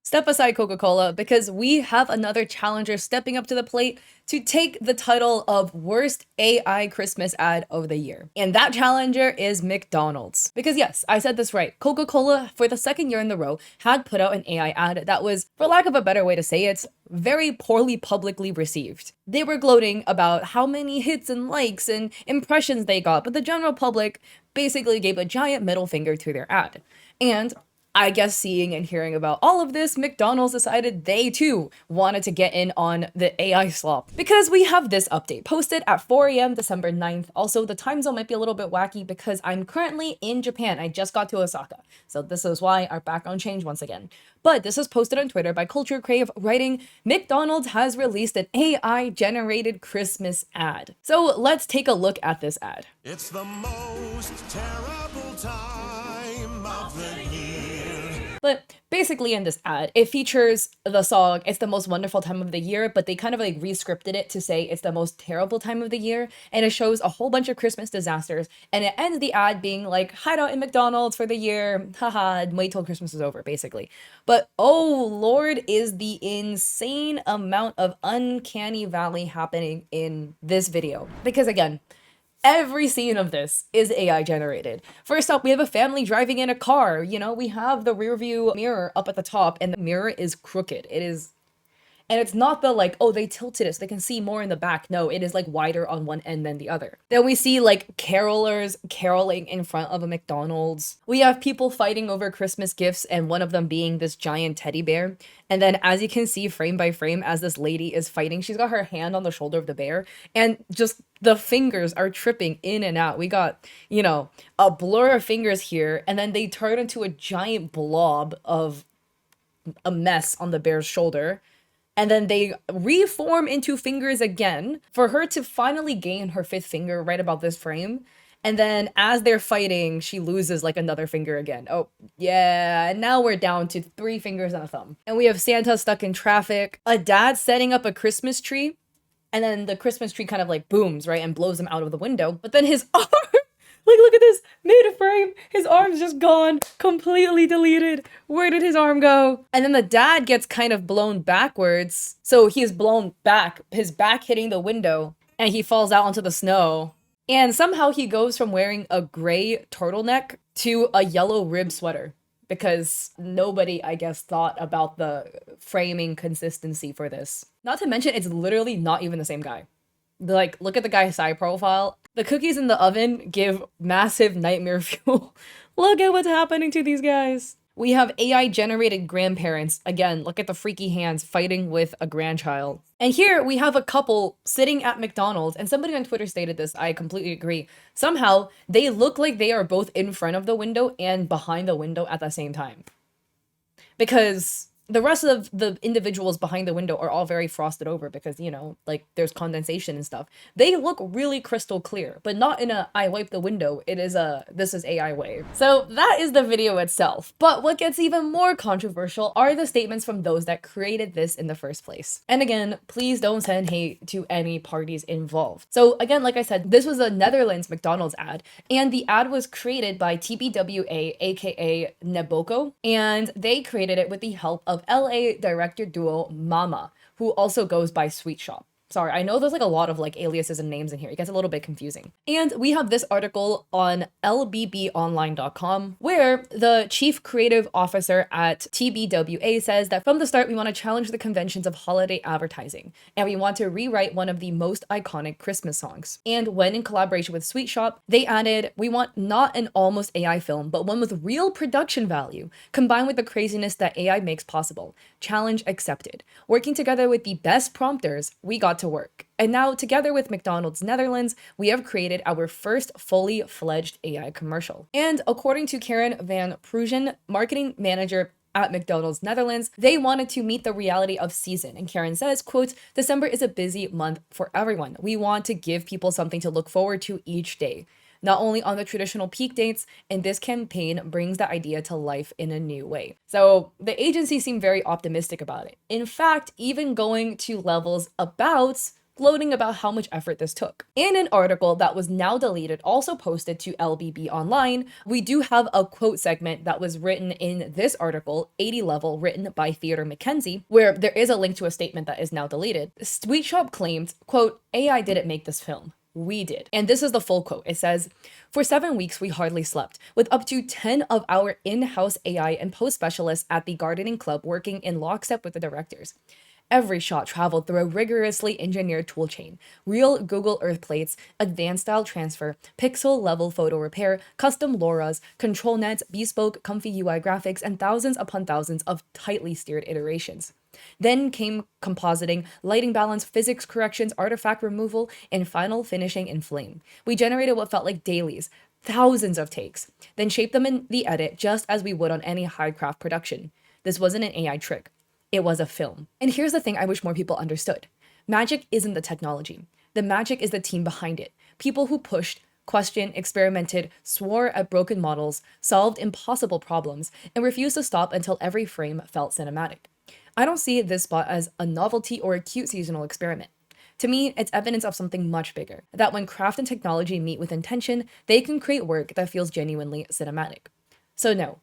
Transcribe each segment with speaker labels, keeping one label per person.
Speaker 1: Step aside Coca-Cola because we have another challenger stepping up to the plate to take the title of worst AI Christmas ad of the year. And that challenger is McDonald's. Because yes, I said this right. Coca-Cola, for the second year in a row, had put out an AI ad that was, for lack of a better way to say it, very poorly publicly received. They were gloating about how many hits and likes and impressions they got, but the general public basically gave a giant middle finger to their ad. And I guess seeing and hearing about all of this, McDonald's decided they too wanted to get in on the AI slop. Because we have this update posted at 4 a.m. December 9th. Also, the time zone might be a little bit wacky because I'm currently in Japan. I just got to Osaka. So this is why our background changed once again. But this was posted on Twitter by Culture Crave writing, McDonald's has released an AI generated Christmas ad. So let's take a look at this ad.
Speaker 2: It's the most terrible time of the year.
Speaker 1: But basically in this ad, it features the song, It's the Most Wonderful Time of the Year, but they kind of like re-scripted it to say it's the most terrible time of the year. And it shows a whole bunch of Christmas disasters. And it ends the ad being like, hide out in McDonald's for the year. Haha, wait till Christmas is over, basically. But oh Lord, is the insane amount of uncanny valley happening in this video. Because again, every scene of this is AI generated. First up, we have a family driving in a car. You know, we have the rear view mirror up at the top and the mirror is crooked. And it's not the like, oh, they tilted it so they can see more in the back. No, it is like wider on one end than the other. Then we see like carolers caroling in front of a McDonald's. We have people fighting over Christmas gifts and one of them being this giant teddy bear. And then as you can see frame by frame as this lady is fighting, she's got her hand on the shoulder of the bear and just the fingers are tripping in and out. We got, you know, a blur of fingers here and then they turn into a giant blob of a mess on the bear's shoulder. And then they reform into fingers again for her to finally gain her fifth finger right about this frame. And then as they're fighting, she loses like another finger again. Oh, yeah. And now we're down to 3 fingers and a thumb. And we have Santa stuck in traffic, a dad setting up a Christmas tree. And then the Christmas tree kind of like booms, right? And blows him out of the window. But then his arm, like, look at this, made a frame. His arm's just gone, completely deleted. Where did his arm go? And then the dad gets kind of blown backwards. So he's blown back, his back hitting the window, and he falls out onto the snow. And somehow he goes from wearing a gray turtleneck to a yellow rib sweater because nobody, I guess, thought about the framing consistency for this. Not to mention, it's literally not even the same guy. Like, look at the guy's side profile. The cookies in the oven give massive nightmare fuel. Look at what's happening to these guys. We have AI generated grandparents. Again, look at the freaky hands fighting with a grandchild. And here we have a couple sitting at McDonald's, and somebody on Twitter stated this, I completely agree. Somehow, they look like they are both in front of the window and behind the window at the same time. Because the rest of the individuals behind the window are all very frosted over because, you know, like there's condensation and stuff. They look really crystal clear, but not in a I wipe the window. It is a this is AI way. So that is the video itself. But what gets even more controversial are the statements from those that created this in the first place. And again, please don't send hate to any parties involved. So again, like I said, this was a Netherlands McDonald's ad, and the ad was created by TBWA, aka Neboko, and they created it with the help of LA director duo Mama, who also goes by Sweet Shop. Sorry, I know there's like a lot of like aliases and names in here. It gets a little bit confusing. And we have this article on lbbonline.com where the chief creative officer at TBWA says that from the start, we want to challenge the conventions of holiday advertising, and we want to rewrite one of the most iconic Christmas songs. And when in collaboration with Sweet Shop, they added, we want not an almost AI film, but one with real production value, combined with the craziness that AI makes possible. Challenge accepted. Working together with the best prompters, we got to work. And now, together with McDonald's Netherlands, we have created our first fully fledged AI commercial. And according to Karen van Prugen, marketing manager at McDonald's Netherlands, they wanted to meet the reality of season. And Karen says, quote, December is a busy month for everyone. We want to give people something to look forward to each day. Not only on the traditional peak dates, and this campaign brings the idea to life in a new way. So the agency seemed very optimistic about it. In fact, even going to levels about gloating about how much effort this took. In an article that was now deleted, also posted to LBB Online, we do have a quote segment that was written in this article, 80 level, written by Theodore Mackenzie, where there is a link to a statement that is now deleted. Sweetshop claimed, quote, AI didn't make this film. We did. And this is the full quote. It says, "For 7 weeks, we hardly slept, with up to 10 of our in-house AI and post specialists at the gardening club working in lockstep with the directors. Every shot traveled through a rigorously engineered toolchain, real Google Earth plates, advanced style transfer, pixel level photo repair, custom LoRa's, control nets, bespoke, comfy UI graphics, and thousands upon thousands of tightly steered iterations. Then came compositing, lighting balance, physics corrections, artifact removal, and final finishing in flame. We generated what felt like dailies, thousands of takes, then shaped them in the edit just as we would on any high craft production. This wasn't an AI trick. It was a film." And here's the thing I wish more people understood. Magic isn't the technology. The magic is the team behind it. People who pushed, questioned, experimented, swore at broken models, solved impossible problems, and refused to stop until every frame felt cinematic. I don't see this spot as a novelty or a cute seasonal experiment. To me, it's evidence of something much bigger, that when craft and technology meet with intention, they can create work that feels genuinely cinematic. So no,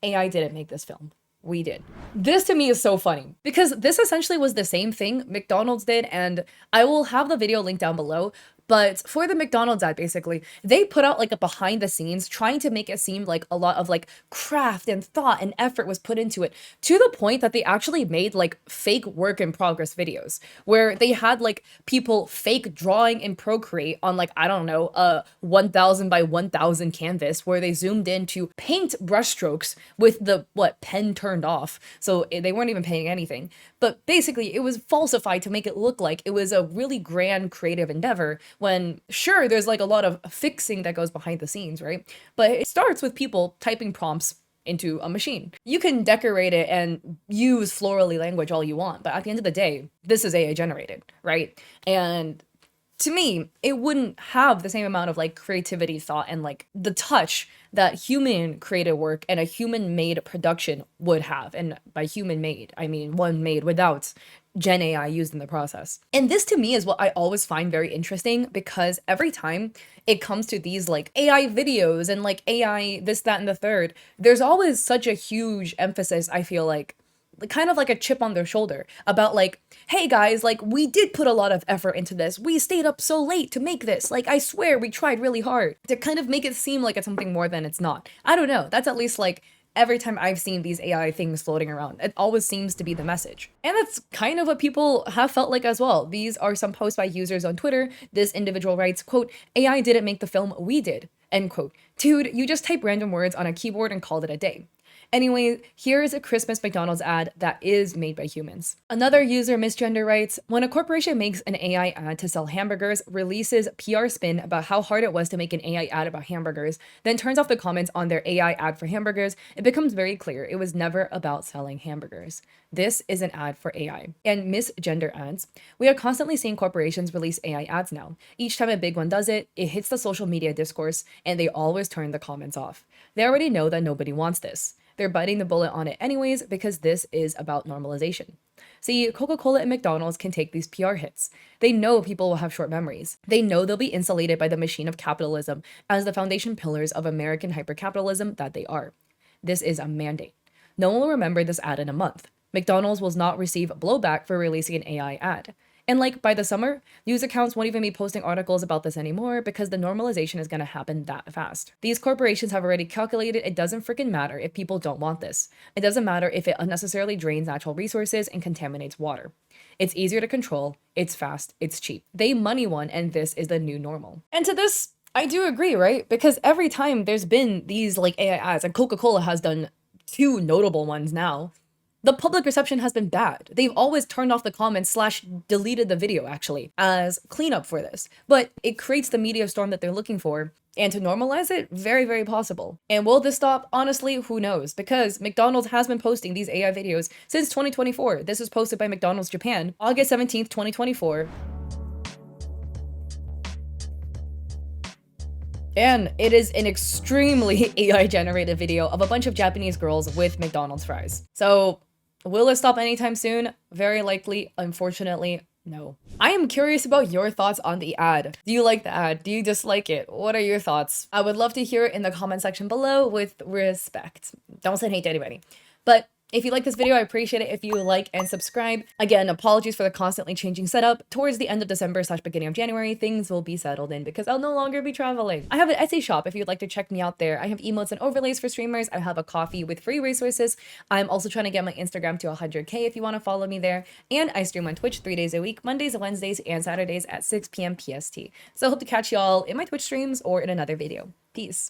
Speaker 1: AI didn't make this film. We did. This to me is so funny because this essentially was the same thing McDonald's did, and I will have the video linked down below. But for the McDonald's ad, basically, they put out like a behind the scenes trying to make it seem like a lot of like craft and thought and effort was put into it, to the point that they actually made like fake work in progress videos where they had like people fake drawing in Procreate on like, I don't know, a 1000 by 1000 canvas where they zoomed in to paint brushstrokes with the pen turned off. So they weren't even painting anything. But basically, it was falsified to make it look like it was a really grand creative endeavor when, sure, there's like a lot of fixing that goes behind the scenes, right? But it starts with people typing prompts into a machine. You can decorate it and use florally language all you want, but at the end of the day, this is AI generated, right? And to me, it wouldn't have the same amount of like creativity, thought, and like the touch that human created work and a human made production would have. And by human made, I mean one made without Gen AI used in the process. And this to me is what I always find very interesting because every time it comes to these like AI videos and like AI this, that, and the third, there's always such a huge emphasis, I feel like kind of like a chip on their shoulder about like, hey guys, like we did put a lot of effort into this. We stayed up so late to make this. Like I swear we tried really hard to kind of make it seem like it's something more than it's not. I don't know. That's at least like every time I've seen these AI things floating around, it always seems to be the message. And that's kind of what people have felt like as well. These are some posts by users on Twitter. This individual writes, quote, "AI didn't make the film, we did," end quote. Dude, you just type random words on a keyboard and called it a day. Anyway, here is a Christmas McDonald's ad that is made by humans. Another user, Misgender, writes, "When a corporation makes an AI ad to sell hamburgers, releases PR spin about how hard it was to make an AI ad about hamburgers, then turns off the comments on their AI ad for hamburgers, it becomes very clear it was never about selling hamburgers. This is an ad for AI." And Misgender adds, "We are constantly seeing corporations release AI ads now. Each time a big one does it, it hits the social media discourse, and they always turn the comments off. They already know that nobody wants this. They're biting the bullet on it anyways because this is about normalization. See, Coca-Cola and McDonald's can take these PR hits. They know people will have short memories. They know they'll be insulated by the machine of capitalism as the foundation pillars of American hypercapitalism that they are. This is a mandate. No one will remember this ad in a month. McDonald's will not receive blowback for releasing an AI ad. And like by the summer, news accounts won't even be posting articles about this anymore because the normalization is going to happen that fast. These corporations have already calculated it doesn't freaking matter if people don't want this. It doesn't matter if it unnecessarily drains natural resources and contaminates water. It's easier to control, it's fast, it's cheap. They money won, and this is the new normal." And to this, I do agree, right? Because every time there's been these like AI ads, and Coca-Cola has done 2 notable ones now, the public reception has been bad. They've always turned off the comments / deleted the video actually as cleanup for this. But it creates the media storm that they're looking for. And to normalize it, very, very possible. And will this stop? Honestly, who knows? Because McDonald's has been posting these AI videos since 2024. This was posted by McDonald's Japan, August 17th, 2024. And it is an extremely AI generated video of a bunch of Japanese girls with McDonald's fries. So will it stop anytime soon? Very likely, unfortunately, No. I am curious about your thoughts on the ad. Do you like the ad? Do you dislike it? What are your thoughts? I would love to hear it in the comment section below with respect. Don't send hate to anybody. But if you like this video, I appreciate it if you like and subscribe. Again, apologies for the constantly changing setup. Towards the end of December / beginning of January, things will be settled in because I'll no longer be traveling. I have an Etsy shop if you'd like to check me out there. I have emotes and overlays for streamers. I have a coffee with free resources. I'm also trying to get my Instagram to 100K if you want to follow me there. And I stream on Twitch 3 days a week, Mondays, Wednesdays, and Saturdays at 6 p.m. PST. So I hope to catch y'all in my Twitch streams or in another video. Peace.